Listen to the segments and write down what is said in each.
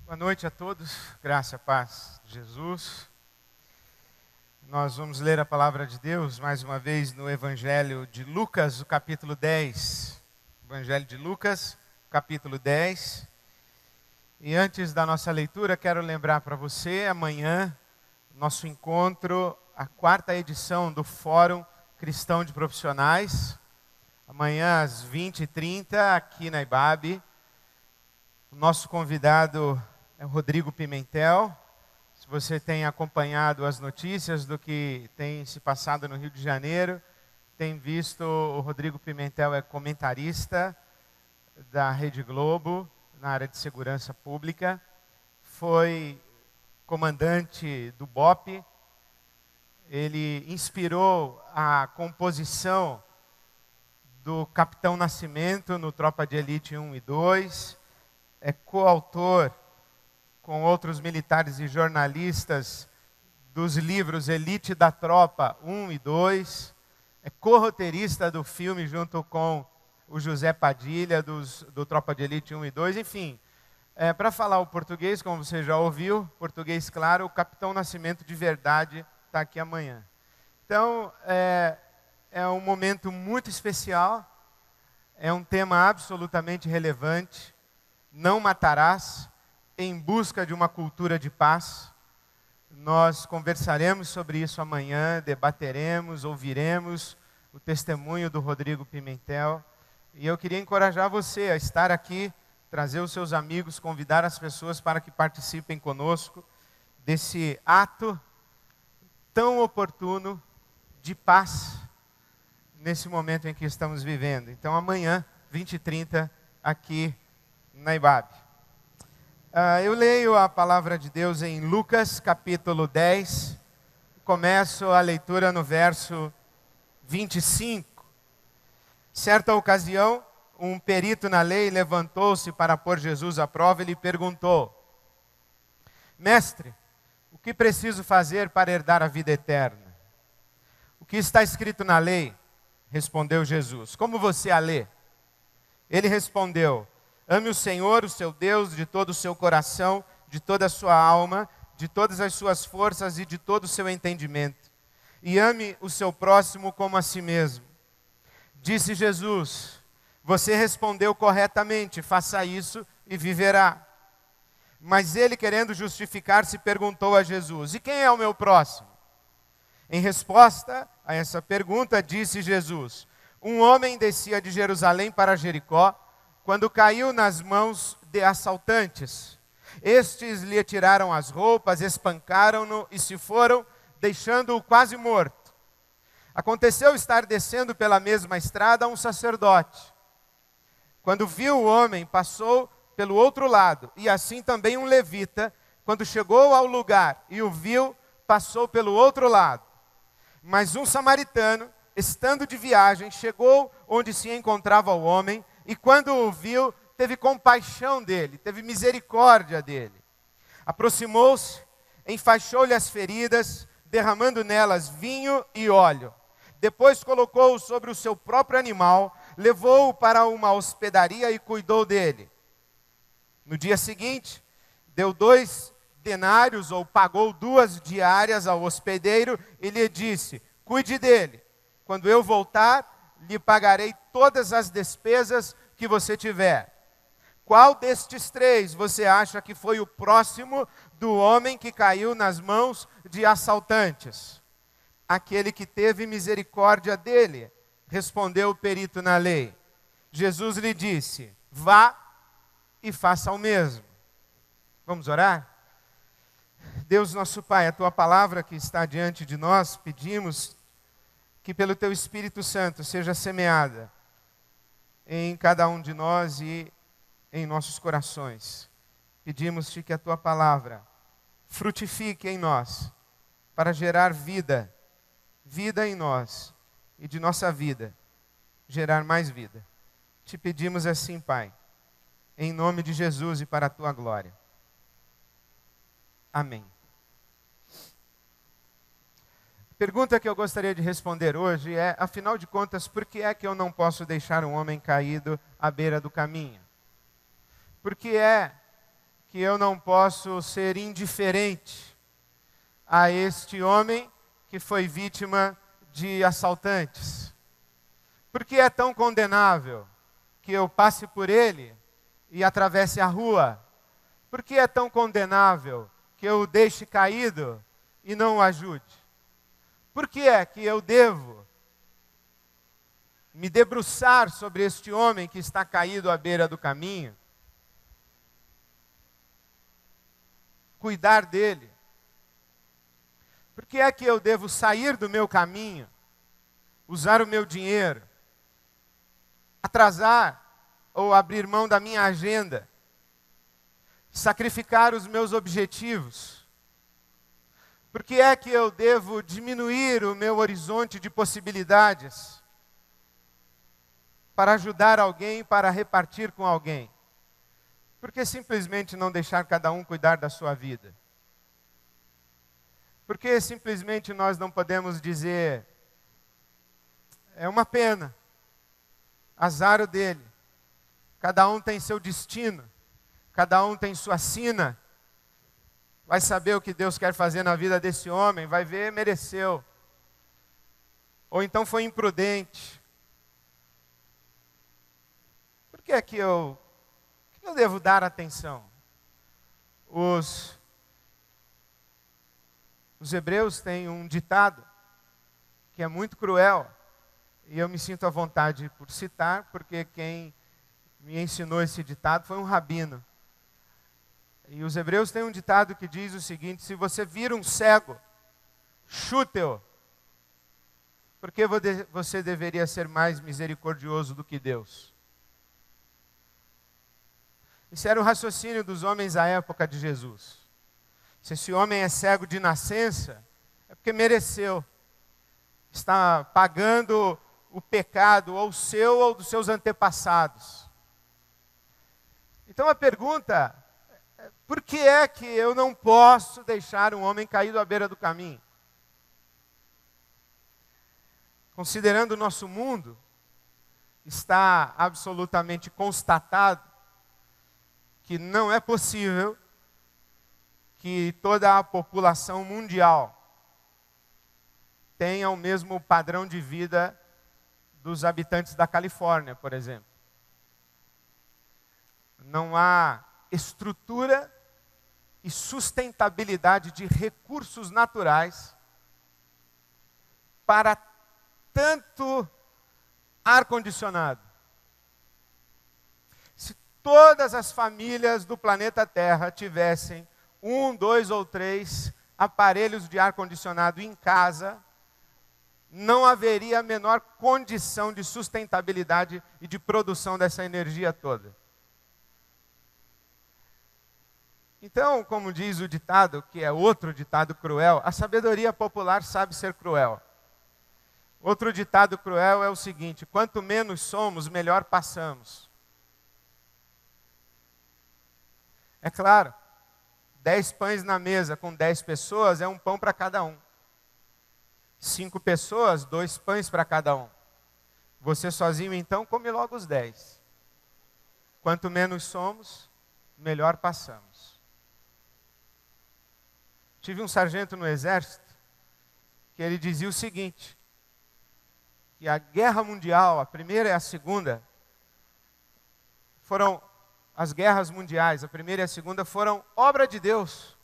Boa noite a todos, graça e paz de Jesus. Nós vamos ler a palavra de Deus mais uma vez no Evangelho de Lucas, o capítulo 10. Evangelho de Lucas, capítulo 10. E antes da nossa leitura, quero lembrar para você, amanhã, nosso encontro, a quarta edição do Fórum Cristão de Profissionais. Amanhã às 20h30, aqui na IBAB. O nosso convidado é o Rodrigo Pimentel. Se você tem acompanhado as notícias do que tem se passado no Rio de Janeiro, tem visto o Rodrigo Pimentel é comentarista da Rede Globo na área de segurança pública. Foi comandante do BOPE. Ele inspirou a composição do Capitão Nascimento no Tropa de Elite 1 e 2. É coautor com outros militares e jornalistas dos livros Elite da Tropa 1 e 2, é co-roteirista do filme junto com o José Padilha, do Tropa de Elite 1 e 2, enfim. Para falar o português, como você já ouviu, português claro, o Capitão Nascimento de verdade está aqui amanhã. Então, é um momento muito especial, é um tema absolutamente relevante. Não matarás, em busca de uma cultura de paz. Nós conversaremos sobre isso amanhã, debateremos, ouviremos o testemunho do Rodrigo Pimentel. E eu queria encorajar você a estar aqui, trazer os seus amigos, convidar as pessoas para que participem conosco desse ato tão oportuno de paz nesse momento em que estamos vivendo. Então amanhã, 20h30, aqui na IBAB. Eu leio a palavra de Deus em Lucas, capítulo 10. Começo a leitura no verso 25. Certa ocasião, um perito na lei levantou-se para pôr Jesus à prova e lhe perguntou: Mestre, o que preciso fazer para herdar a vida eterna? O que está escrito na lei? Respondeu Jesus. Como você a lê? Ele respondeu: Ame o Senhor, o seu Deus, de todo o seu coração, de toda a sua alma, de todas as suas forças e de todo o seu entendimento. E ame o seu próximo como a si mesmo. Disse Jesus: Você respondeu corretamente, faça isso e viverá. Mas ele, querendo justificar-se, perguntou a Jesus: E quem é o meu próximo? Em resposta a essa pergunta, disse Jesus: Um homem descia de Jerusalém para Jericó, quando caiu nas mãos de assaltantes. Estes lhe tiraram as roupas, espancaram-no e se foram, deixando-o quase morto. Aconteceu estar descendo pela mesma estrada um sacerdote. Quando viu o homem, passou pelo outro lado, e assim também um levita, quando chegou ao lugar e o viu, passou pelo outro lado. Mas um samaritano, estando de viagem, chegou onde se encontrava o homem, e quando o viu, teve compaixão dele, teve misericórdia dele. Aproximou-se, enfaixou-lhe as feridas, derramando nelas vinho e óleo. Depois colocou-o sobre o seu próprio animal, levou-o para uma hospedaria e cuidou dele. No dia seguinte, deu 2 denários, ou pagou 2 diárias ao hospedeiro, e lhe disse: Cuide dele. Quando eu voltar, lhe pagarei todas as despesas que você tiver. Qual destes 3 você acha que foi o próximo do homem que caiu nas mãos de assaltantes? Aquele que teve misericórdia dele, respondeu o perito na lei. Jesus lhe disse: Vá e faça o mesmo. Vamos orar? Deus nosso Pai, a Tua palavra que está diante de nós, pedimos que pelo Teu Espírito Santo seja semeada em cada um de nós e em nossos corações. Pedimos-te que a Tua palavra frutifique em nós, para gerar vida, vida em nós, e de nossa vida, gerar mais vida. Te pedimos assim, Pai, em nome de Jesus e para a Tua glória. Amém. Pergunta que eu gostaria de responder hoje é, afinal de contas, por que é que eu não posso deixar um homem caído à beira do caminho? Por que é que eu não posso ser indiferente a este homem que foi vítima de assaltantes? Por que é tão condenável que eu passe por ele e atravesse a rua? Por que é tão condenável que eu o deixe caído e não o ajude? Por que é que eu devo me debruçar sobre este homem que está caído à beira do caminho? Cuidar dele? Por que é que eu devo sair do meu caminho, usar o meu dinheiro, atrasar ou abrir mão da minha agenda, sacrificar os meus objetivos? Por que é que eu devo diminuir o meu horizonte de possibilidades para ajudar alguém, para repartir com alguém? Por que simplesmente não deixar cada um cuidar da sua vida? Por que simplesmente nós não podemos dizer, é uma pena, azar o dele, cada um tem seu destino, cada um tem sua sina, vai saber o que Deus quer fazer na vida desse homem, vai ver, mereceu. Ou então foi imprudente. Por que é que eu devo dar atenção? Os hebreus têm um ditado que é muito cruel, e eu me sinto à vontade por citar, porque quem me ensinou esse ditado foi um rabino. E os hebreus têm um ditado que diz o seguinte: se você vir um cego, chute-o, porque você deveria ser mais misericordioso do que Deus. Esse era o raciocínio dos homens à época de Jesus. Se esse homem é cego de nascença, é porque mereceu. Está pagando o pecado, ou seu ou dos seus antepassados. Então a pergunta é: por que é que eu não posso deixar um homem caído à beira do caminho? Considerando o nosso mundo, está absolutamente constatado que não é possível que toda a população mundial tenha o mesmo padrão de vida dos habitantes da Califórnia, por exemplo. Não há estrutura e sustentabilidade de recursos naturais para tanto ar-condicionado. Se todas as famílias do planeta Terra tivessem 1, 2 ou 3 aparelhos de ar-condicionado em casa, não haveria a menor condição de sustentabilidade e de produção dessa energia toda. Então, como diz o ditado, que é outro ditado cruel, a sabedoria popular sabe ser cruel. Outro ditado cruel é o seguinte: quanto menos somos, melhor passamos. É claro, 10 pães na mesa com 10 pessoas é um pão para cada um. 5 pessoas, 2 pães para cada um. Você sozinho, então, come logo os 10. Quanto menos somos, melhor passamos. Tive um sargento no exército que ele dizia o seguinte: que a guerra mundial, a primeira e a segunda, foram as guerras mundiais, a primeira e a segunda foram obra de Deus.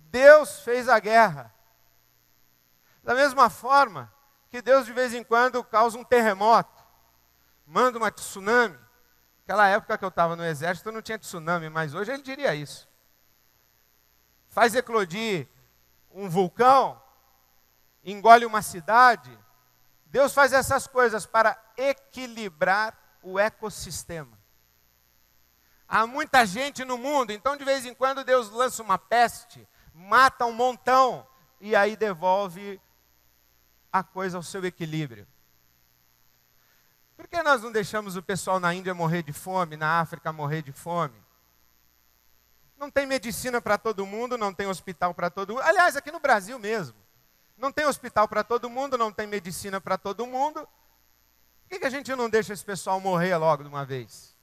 Deus fez a guerra. Da mesma forma que Deus de vez em quando causa um terremoto, manda uma tsunami. Naquela época que eu estava no exército não tinha tsunami, mas hoje ele diria isso. Faz eclodir um vulcão, engole uma cidade. Deus faz essas coisas para equilibrar o ecossistema. Há muita gente no mundo, então de vez em quando Deus lança uma peste, mata um montão e aí devolve a coisa ao seu equilíbrio. Por que nós não deixamos o pessoal na Índia morrer de fome, na África morrer de fome? Não tem medicina para todo mundo, não tem hospital para todo mundo. Aliás, aqui no Brasil mesmo, não tem hospital para todo mundo, não tem medicina para todo mundo. Por que a gente não deixa esse pessoal morrer logo de uma vez?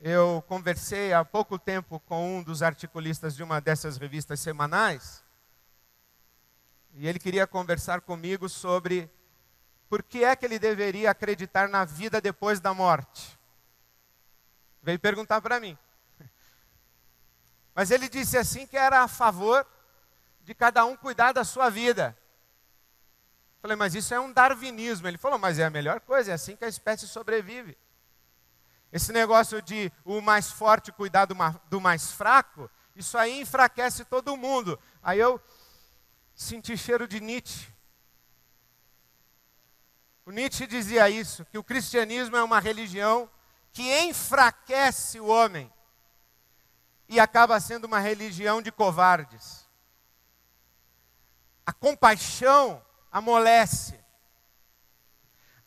Eu conversei há pouco tempo com um dos articulistas de uma dessas revistas semanais, e ele queria conversar comigo sobre por que é que ele deveria acreditar na vida depois da morte. Veio perguntar para mim. Mas ele disse assim que era a favor de cada um cuidar da sua vida. Falei, mas isso é um darwinismo. Ele falou, mas é a melhor coisa, é assim que a espécie sobrevive. Esse negócio de o mais forte cuidar do mais fraco, isso aí enfraquece todo mundo. Aí eu senti cheiro de Nietzsche. O Nietzsche dizia isso, que o cristianismo é uma religião que enfraquece o homem e acaba sendo uma religião de covardes. A compaixão amolece.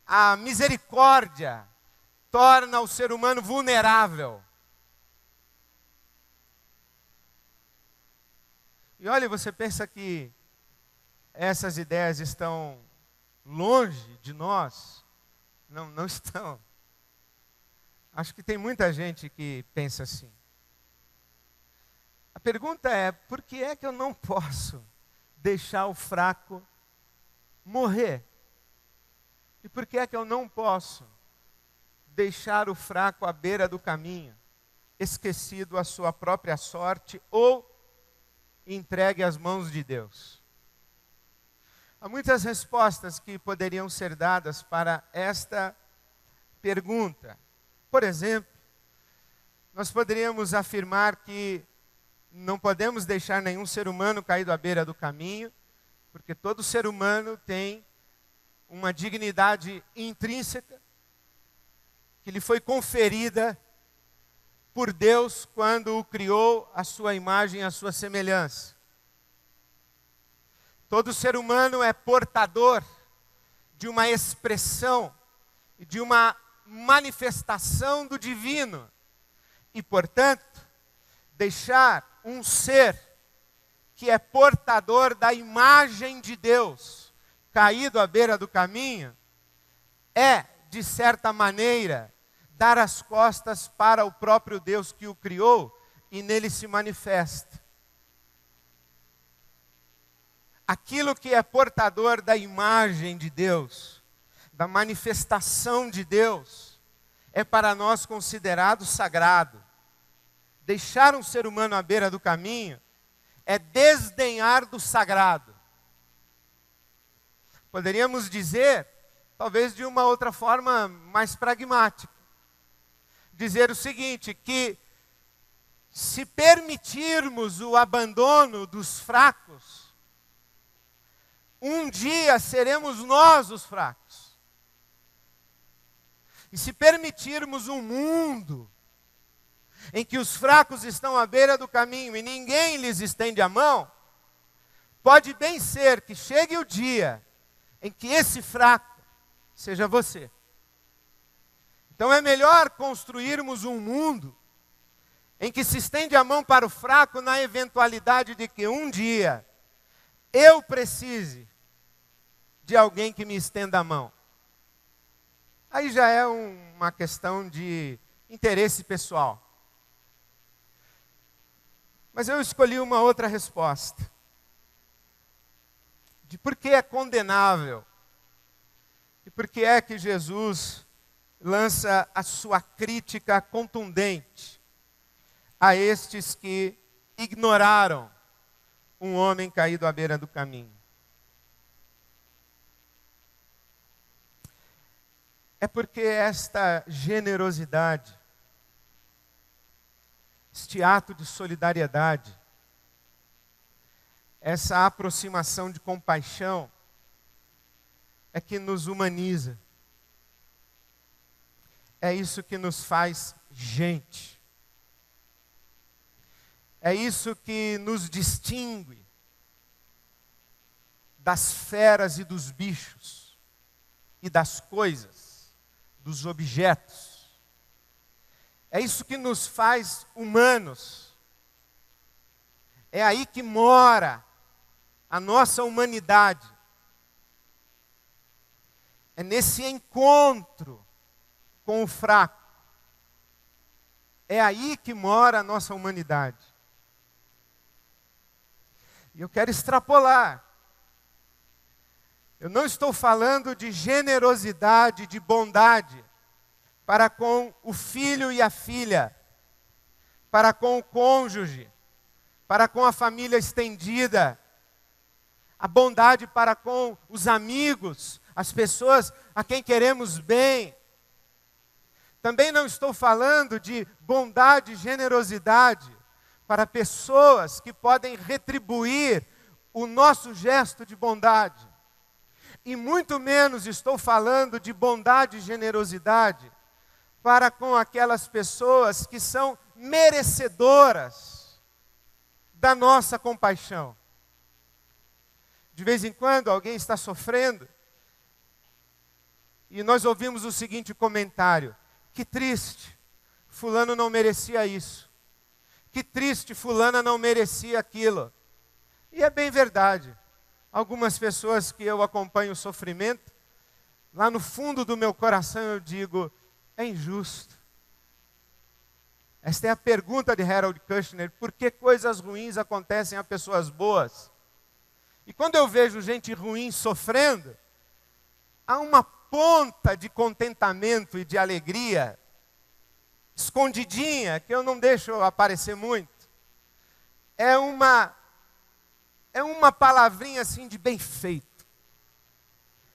A misericórdia torna o ser humano vulnerável. E olha, você pensa que essas ideias estão longe de nós? Não, não estão. Acho que tem muita gente que pensa assim. A pergunta é, por que é que eu não posso deixar o fraco morrer? E por que é que eu não posso deixar o fraco à beira do caminho, esquecido à sua própria sorte ou entregue às mãos de Deus? Há muitas respostas que poderiam ser dadas para esta pergunta. Por exemplo, nós poderíamos afirmar que não podemos deixar nenhum ser humano caído à beira do caminho, porque todo ser humano tem uma dignidade intrínseca que lhe foi conferida por Deus quando o criou à sua imagem e à sua semelhança. Todo ser humano é portador de uma expressão e de uma manifestação do divino. E, portanto, deixar um ser que é portador da imagem de Deus caído à beira do caminho é, de certa maneira, dar as costas para o próprio Deus que o criou e nele se manifesta. Aquilo que é portador da imagem de Deus, da manifestação de Deus, é para nós considerado sagrado. Deixar um ser humano à beira do caminho é desdenhar do sagrado. Poderíamos dizer, talvez de uma outra forma mais pragmática, dizer o seguinte, que se permitirmos o abandono dos fracos, um dia seremos nós os fracos. E se permitirmos um mundo em que os fracos estão à beira do caminho e ninguém lhes estende a mão, pode bem ser que chegue o dia em que esse fraco seja você. Então é melhor construirmos um mundo em que se estende a mão para o fraco na eventualidade de que um dia eu precise de alguém que me estenda a mão. Aí já é uma questão de interesse pessoal. Mas eu escolhi uma outra resposta. De por que é condenável. E por que é que Jesus lança a sua crítica contundente a estes que ignoraram um homem caído à beira do caminho. É porque esta generosidade, este ato de solidariedade, essa aproximação de compaixão, é que nos humaniza. É isso que nos faz gente. É isso que nos distingue das feras e dos bichos, e das coisas, dos objetos. É isso que nos faz humanos. É aí que mora a nossa humanidade. É nesse encontro com o fraco. É aí que mora a nossa humanidade. E eu quero extrapolar. Eu não estou falando de generosidade, de bondade para com o filho e a filha, para com o cônjuge, para com a família estendida, a bondade para com os amigos, as pessoas a quem queremos bem. Também não estou falando de bondade e generosidade para pessoas que podem retribuir o nosso gesto de bondade. E muito menos estou falando de bondade e generosidade para com aquelas pessoas que são merecedoras da nossa compaixão. De vez em quando alguém está sofrendo e nós ouvimos o seguinte comentário: que triste, fulano não merecia isso. Que triste, fulana não merecia aquilo. E é bem verdade. Algumas pessoas que eu acompanho o sofrimento, lá no fundo do meu coração eu digo, é injusto. Esta é a pergunta de Harold Kushner: por que coisas ruins acontecem a pessoas boas? E quando eu vejo gente ruim sofrendo, há uma ponta de contentamento e de alegria, escondidinha, que eu não deixo aparecer muito. É uma palavrinha assim de bem feito.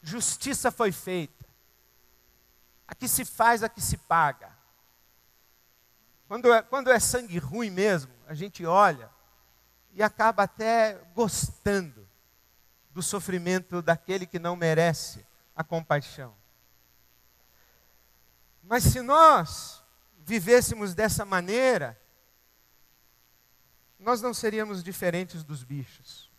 Justiça foi feita. Aqui se faz, aqui se paga. Quando é sangue ruim mesmo, a gente olha e acaba até gostando do sofrimento daquele que não merece a compaixão. Mas se nós vivêssemos dessa maneira, nós não seríamos diferentes dos bichos.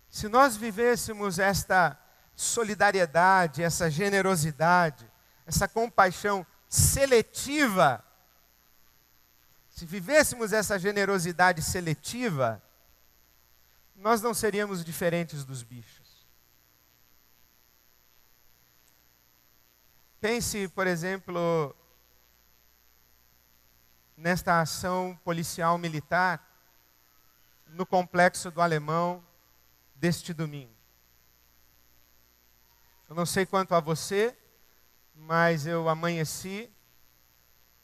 Se nós vivêssemos esta solidariedade, essa generosidade, essa compaixão seletiva, se vivêssemos essa generosidade seletiva, nós não seríamos diferentes dos bichos. Pense, por exemplo, nesta ação policial militar no Complexo do Alemão deste domingo. Eu não sei quanto a você, mas eu amanheci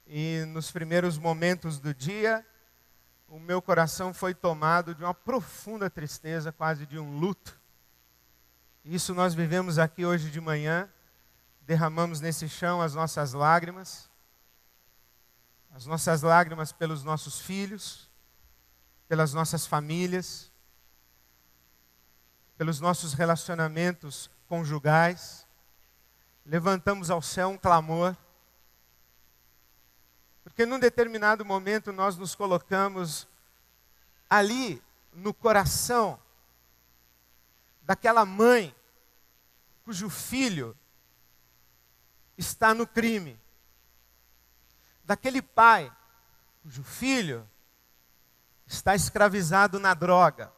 e nos primeiros momentos do dia, o meu coração foi tomado de uma profunda tristeza, quase de um luto. Isso nós vivemos aqui hoje de manhã, derramamos nesse chão as nossas lágrimas pelos nossos filhos, pelas nossas famílias, pelos nossos relacionamentos conjugais. Levantamos ao céu um clamor, porque num determinado momento nós nos colocamos ali no coração daquela mãe cujo filho está no crime, daquele pai cujo filho está escravizado na droga.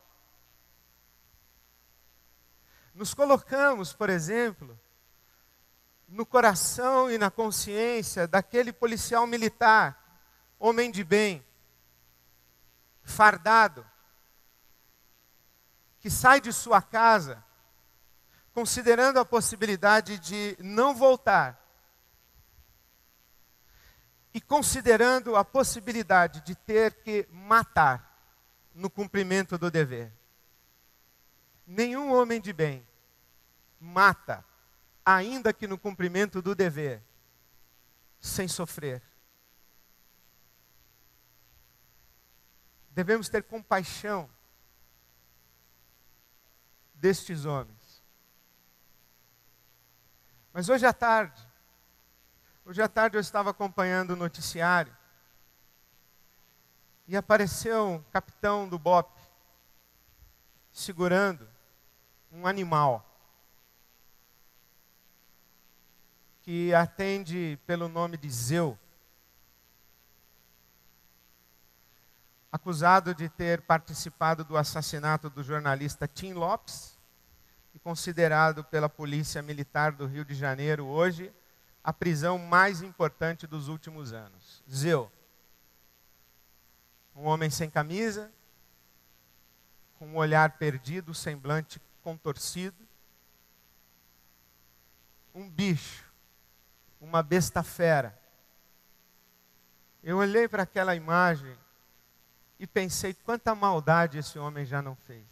Nos colocamos, por exemplo, no coração e na consciência daquele policial militar, homem de bem, fardado, que sai de sua casa, considerando a possibilidade de não voltar, e considerando a possibilidade de ter que matar no cumprimento do dever. Nenhum homem de bem mata, ainda que no cumprimento do dever, sem sofrer. Devemos ter compaixão destes homens. Mas hoje à tarde eu estava acompanhando o noticiário e apareceu um capitão do BOPE segurando um animal que atende pelo nome de Zeu, acusado de ter participado do assassinato do jornalista Tim Lopes e considerado pela Polícia Militar do Rio de Janeiro hoje a prisão mais importante dos últimos anos. Zeu. Um homem sem camisa, com um olhar perdido, semblante contorcido. Um bicho, uma besta fera. Eu olhei para aquela imagem e pensei quanta maldade esse homem já não fez.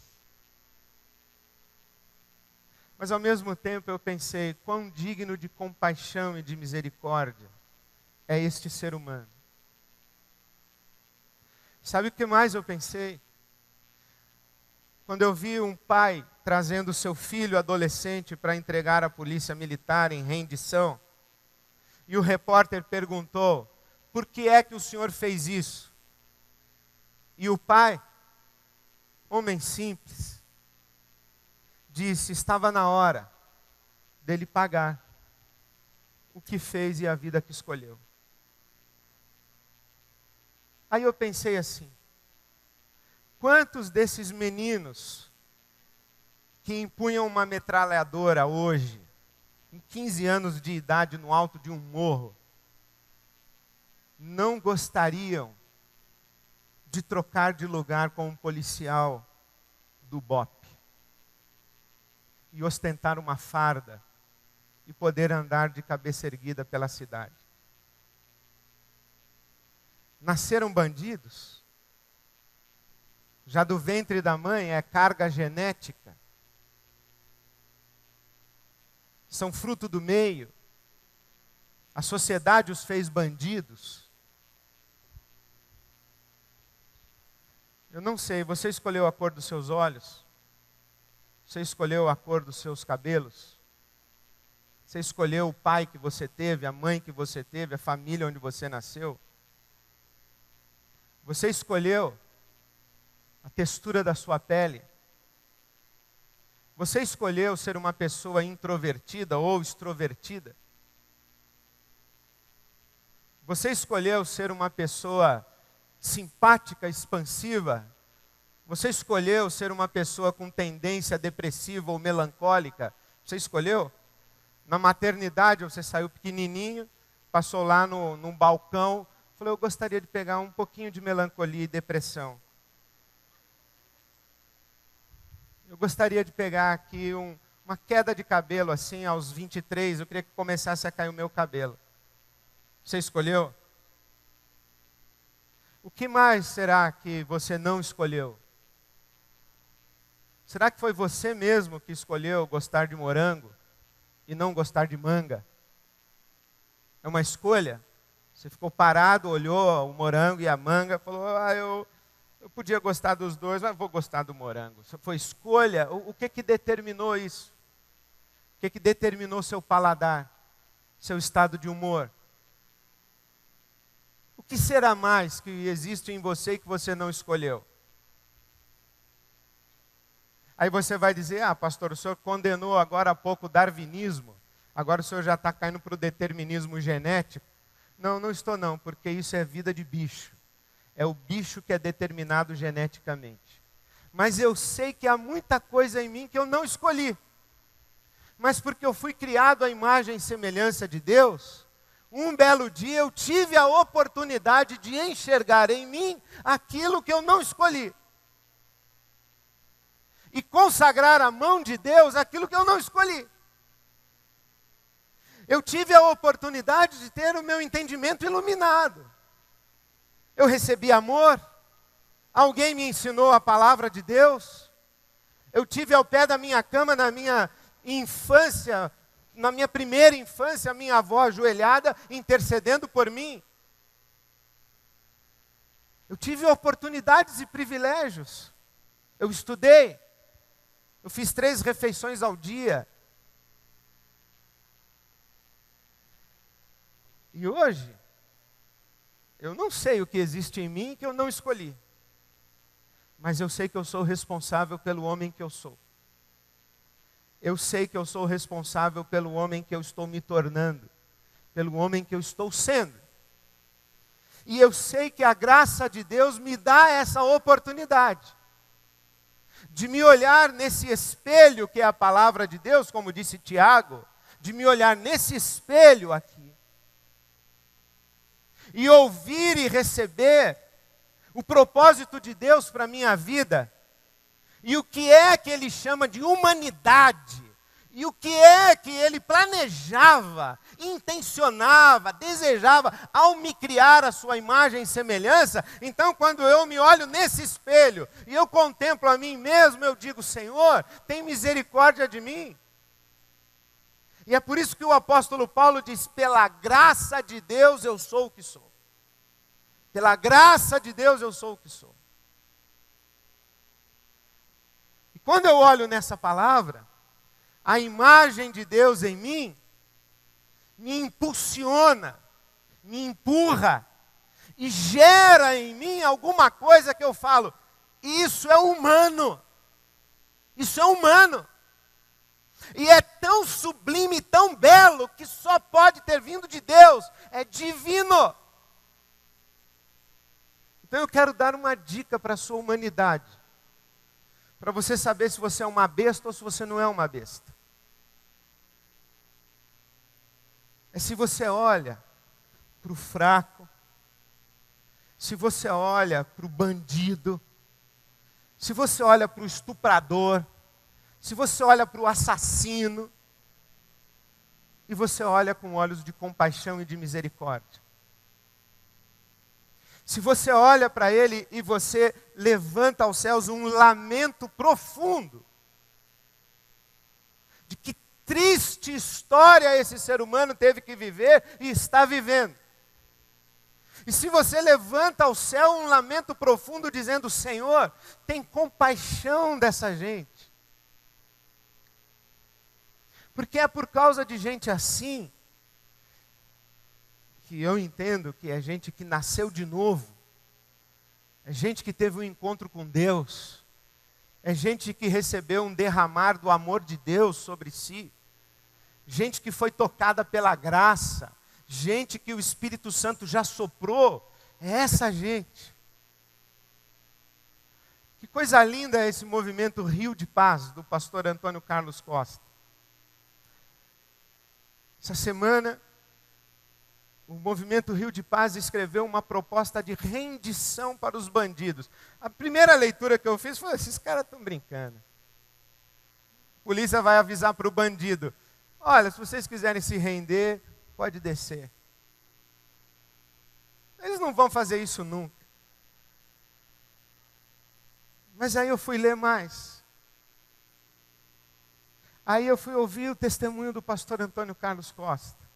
Mas ao mesmo tempo eu pensei quão digno de compaixão e de misericórdia é este ser humano. Sabe o que mais eu pensei? Quando eu vi um pai trazendo seu filho adolescente para entregar à polícia militar em rendição, e o repórter perguntou: por que é que o senhor fez isso? E o pai, homem simples, disse: estava na hora dele pagar o que fez e a vida que escolheu. Aí eu pensei assim: quantos desses meninos que empunham uma metralhadora hoje, em 15 anos de idade, no alto de um morro, não gostariam de trocar de lugar com um policial do BOP e ostentar uma farda e poder andar de cabeça erguida pela cidade? Nasceram bandidos? Já do ventre da mãe é carga genética? São fruto do meio? A sociedade os fez bandidos? Eu não sei, você escolheu a cor dos seus olhos? Você escolheu a cor dos seus cabelos? Você escolheu o pai que você teve, a mãe que você teve, a família onde você nasceu? Você escolheu a textura da sua pele? Você escolheu ser uma pessoa introvertida ou extrovertida? Você escolheu ser uma pessoa simpática, expansiva? Você escolheu ser uma pessoa com tendência depressiva ou melancólica? Você escolheu? Na maternidade você saiu pequenininho, passou lá num balcão, falou: eu gostaria de pegar um pouquinho de melancolia e depressão. Eu gostaria de pegar aqui uma queda de cabelo assim, aos 23, eu queria que começasse a cair o meu cabelo. Você escolheu? O que mais será que você não escolheu? Será que foi você mesmo que escolheu gostar de morango e não gostar de manga? É uma escolha? Você ficou parado, olhou o morango e a manga, falou: eu podia gostar dos dois, mas vou gostar do morango. Isso foi escolha? O que determinou isso? O que determinou seu paladar, seu estado de humor? O que será mais que existe em você e que você não escolheu? Aí você vai dizer: pastor, o senhor condenou agora há pouco o darwinismo, agora o senhor já está caindo para o determinismo genético. Não, não estou não, porque isso é vida de bicho. É o bicho que é determinado geneticamente. Mas eu sei que há muita coisa em mim que eu não escolhi. Mas porque eu fui criado à imagem e semelhança de Deus, um belo dia eu tive a oportunidade de enxergar em mim aquilo que eu não escolhi. E consagrar à mão de Deus aquilo que eu não escolhi. Eu tive a oportunidade de ter o meu entendimento iluminado. Eu recebi amor, alguém me ensinou a palavra de Deus, eu tive ao pé da minha cama na minha infância, na minha primeira infância, a minha avó ajoelhada, intercedendo por mim. Eu tive oportunidades e privilégios, eu estudei, eu fiz 3 refeições ao dia. E hoje, eu não sei o que existe em mim que eu não escolhi. Mas eu sei que eu sou responsável pelo homem que eu sou. Eu sei que eu sou responsável pelo homem que eu estou me tornando. Pelo homem que eu estou sendo. E eu sei que a graça de Deus me dá essa oportunidade. De me olhar nesse espelho que é a palavra de Deus, como disse Tiago. de me olhar nesse espelho aqui e ouvir e receber o propósito de Deus para a minha vida, e o que é que Ele chama de humanidade, e o que é que Ele planejava, intencionava, desejava ao me criar a sua imagem e semelhança. Então, quando eu me olho nesse espelho e eu contemplo a mim mesmo, eu digo: Senhor, tem misericórdia de mim. E é por isso que o apóstolo Paulo diz: pela graça de Deus eu sou o que sou. Pela graça de Deus eu sou o que sou. E quando eu olho nessa palavra, a imagem de Deus em mim me impulsiona, me empurra e gera em mim alguma coisa que eu falo: isso é humano. Isso é humano. E é tão sublime, tão belo, que só pode ter vindo de Deus. É divino. Então eu quero dar uma dica para a sua humanidade, para você saber se você é uma besta ou se você não é uma besta. É se você olha para o fraco, se você olha para o bandido, se você olha para o estuprador, se você olha para o assassino, e você olha com olhos de compaixão e de misericórdia. Se você olha para ele e você levanta aos céus um lamento profundo, de que triste história esse ser humano teve que viver e está vivendo. E se você levanta ao céu um lamento profundo dizendo: Senhor, tem compaixão dessa gente. Porque é por causa de gente assim que eu entendo que é gente que nasceu de novo, é gente que teve um encontro com Deus, é gente que recebeu um derramar do amor de Deus sobre si, gente que foi tocada pela graça, gente que o Espírito Santo já soprou. É essa gente. Que coisa linda é esse movimento Rio de Paz, do pastor Antônio Carlos Costa. Essa semana, o movimento Rio de Paz escreveu uma proposta de rendição para os bandidos. A primeira leitura que eu fiz foi: esses caras estão brincando. A polícia vai avisar para o bandido: olha, se vocês quiserem se render, pode descer. Eles não vão fazer isso nunca. Mas aí eu fui ler mais. Aí eu fui ouvir o testemunho do pastor Antônio Carlos Costa.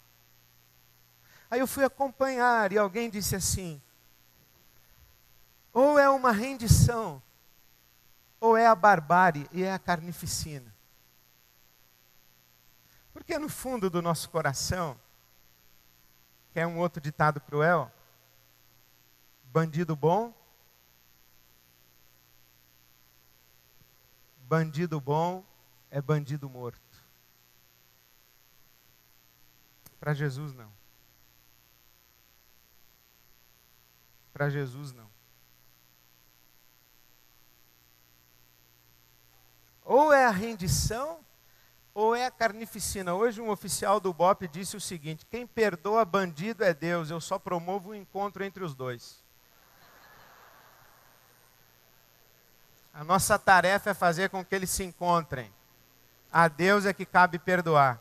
Aí eu fui acompanhar e alguém disse assim: ou é uma rendição, ou é a barbárie e é a carnificina. Porque no fundo do nosso coração, que é um outro ditado cruel, bandido bom é bandido morto. Para Jesus não. Para Jesus não. Ou é a rendição, ou é a carnificina. Hoje um oficial do BOPE disse o seguinte: quem perdoa bandido é Deus, eu só promovo o encontro entre os dois. A nossa tarefa é fazer com que eles se encontrem. A Deus é que cabe perdoar.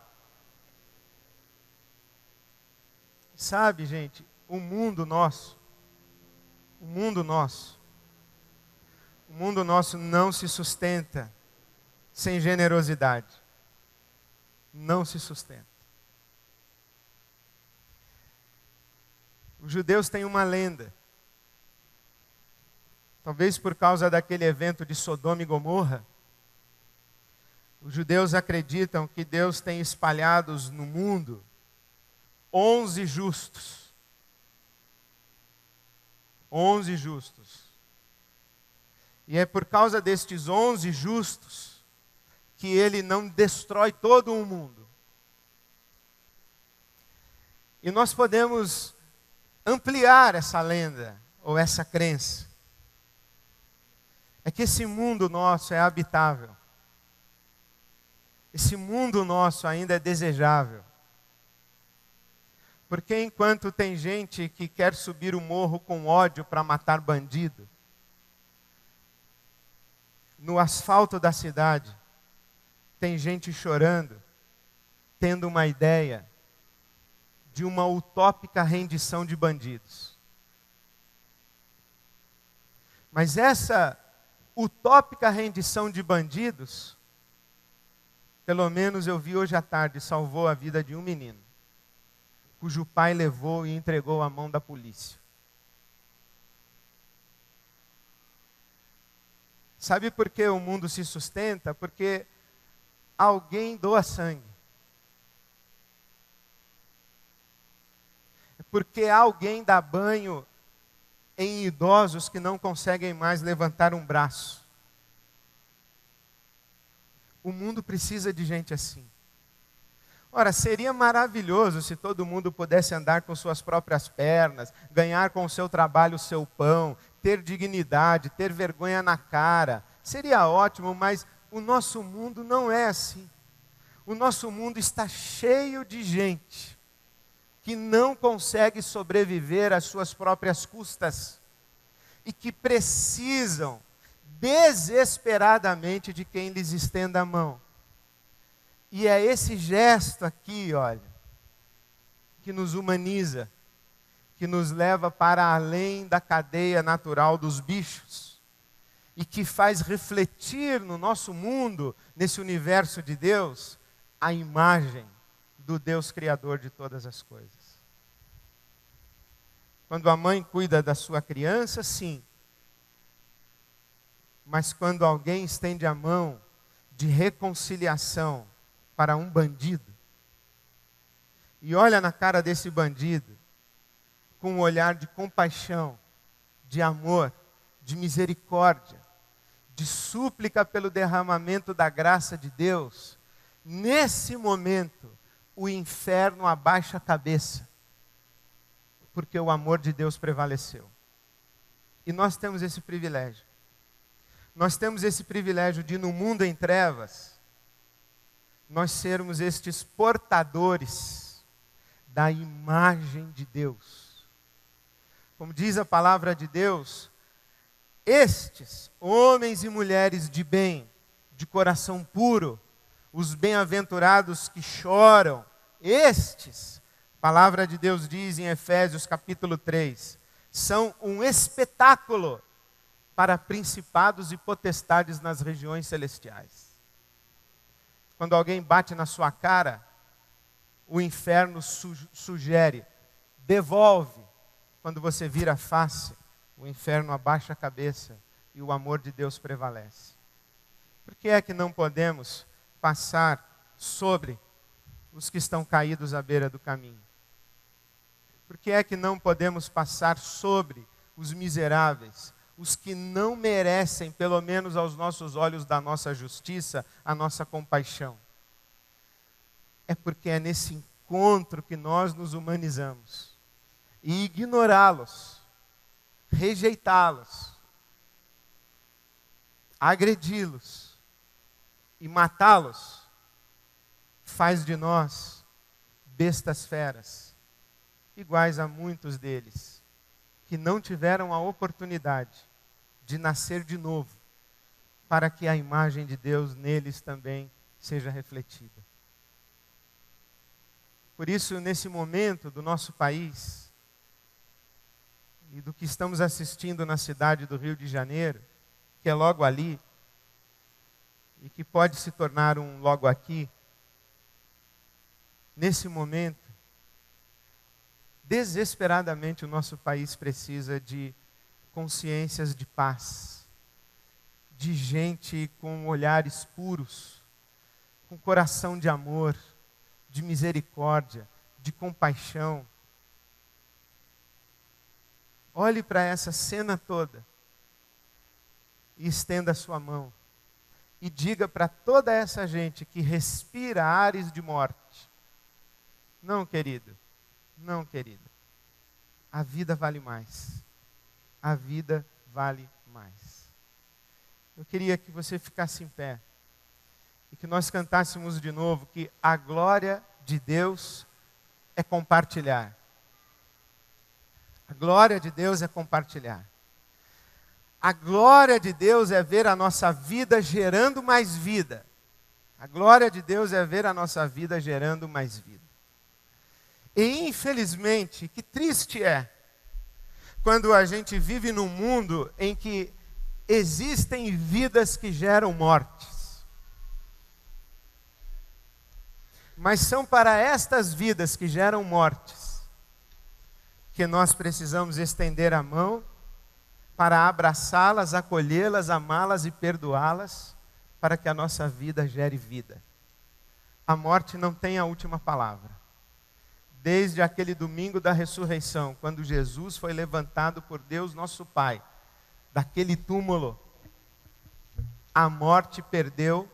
Sabe, gente, o mundo nosso não se sustenta sem generosidade. Não se sustenta. Os judeus têm uma lenda. Talvez por causa daquele evento de Sodoma e Gomorra, os judeus acreditam que Deus tem espalhados no mundo 11 justos. 11 justos. E é por causa destes 11 justos que ele não destrói todo o mundo. E nós podemos ampliar essa lenda ou essa crença. É que esse mundo nosso é habitável. Esse mundo nosso ainda é desejável. Porque enquanto tem gente que quer subir o morro com ódio para matar bandido, no asfalto da cidade, tem gente chorando, tendo uma ideia de uma utópica rendição de bandidos. Mas essa utópica rendição de bandidos, pelo menos eu vi hoje à tarde, salvou a vida de um menino, cujo pai levou e entregou à mão da polícia. Sabe por que o mundo se sustenta? Porque alguém doa sangue. Porque alguém dá banho em idosos que não conseguem mais levantar um braço. O mundo precisa de gente assim. Ora, seria maravilhoso se todo mundo pudesse andar com suas próprias pernas, ganhar com o seu trabalho o seu pão, ter dignidade, ter vergonha na cara. Seria ótimo, mas o nosso mundo não é assim. O nosso mundo está cheio de gente que não consegue sobreviver às suas próprias custas e que precisam desesperadamente de quem lhes estenda a mão. E é esse gesto aqui, olha, que nos humaniza, que nos leva para além da cadeia natural dos bichos e que faz refletir no nosso mundo, nesse universo de Deus, a imagem do Deus Criador de todas as coisas. Quando a mãe cuida da sua criança, sim. Mas quando alguém estende a mão de reconciliação para um bandido, e olha na cara desse bandido, com um olhar de compaixão, de amor, de misericórdia, de súplica pelo derramamento da graça de Deus, nesse momento, o inferno abaixa a cabeça, porque o amor de Deus prevaleceu. E nós temos esse privilégio. Nós temos esse privilégio de, no mundo em trevas, nós sermos estes portadores da imagem de Deus. Como diz a palavra de Deus, estes homens e mulheres de bem, de coração puro, os bem-aventurados que choram, estes, a palavra de Deus diz em Efésios capítulo 3, são um espetáculo para principados e potestades nas regiões celestiais. Quando alguém bate na sua cara, o inferno sugere, devolve. Quando você vira a face, o inferno abaixa a cabeça e o amor de Deus prevalece. Por que é que não podemos passar sobre os que estão caídos à beira do caminho? Por que é que não podemos passar sobre os miseráveis, os que não merecem, pelo menos aos nossos olhos da nossa justiça, a nossa compaixão? É porque é nesse encontro que nós nos humanizamos. E ignorá-los, rejeitá-los, agredi-los e matá-los, faz de nós bestas feras, iguais a muitos deles, que não tiveram a oportunidade de nascer de novo, para que a imagem de Deus neles também seja refletida. Por isso, nesse momento do nosso país, e do que estamos assistindo na cidade do Rio de Janeiro, que é logo ali, e que pode se tornar um logo aqui, nesse momento, desesperadamente o nosso país precisa de consciências de paz, de gente com olhares puros, com coração de amor, de misericórdia, de compaixão. Olhe para essa cena toda e estenda a sua mão e diga para toda essa gente que respira ares de morte: não, querido, não, querida, a vida vale mais. A vida vale mais. Eu queria que você ficasse em pé e que nós cantássemos de novo que a glória de Deus é compartilhar. A glória de Deus é compartilhar. A glória de Deus é ver a nossa vida gerando mais vida. A glória de Deus é ver a nossa vida gerando mais vida. E infelizmente, que triste é quando a gente vive num mundo em que existem vidas que geram mortes. Mas são para estas vidas que geram mortes que nós precisamos estender a mão para abraçá-las, acolhê-las, amá-las e perdoá-las, para que a nossa vida gere vida. A morte não tem a última palavra. Desde aquele domingo da ressurreição, quando Jesus foi levantado por Deus nosso Pai, daquele túmulo, a morte perdeu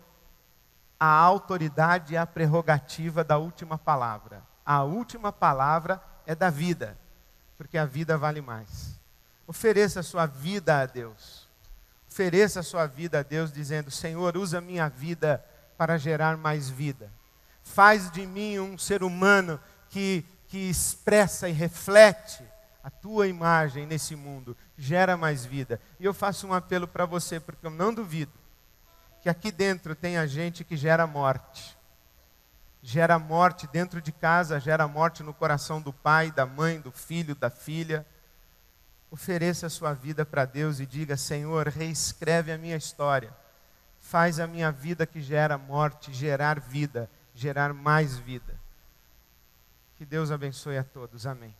a autoridade e a prerrogativa da última palavra. A última palavra é da vida, porque a vida vale mais. Ofereça a sua vida a Deus. Ofereça a sua vida a Deus dizendo: Senhor, usa a minha vida para gerar mais vida. Faz de mim um ser humano que expressa e reflete a tua imagem nesse mundo. Gera mais vida. E eu faço um apelo para você, porque eu não duvido que aqui dentro tenha gente que gera morte. Gera morte dentro de casa, gera morte no coração do pai, da mãe, do filho, da filha. Ofereça a sua vida para Deus e diga: Senhor, reescreve a minha história. Faz a minha vida que gera morte, gerar vida, gerar mais vida. Que Deus abençoe a todos. Amém.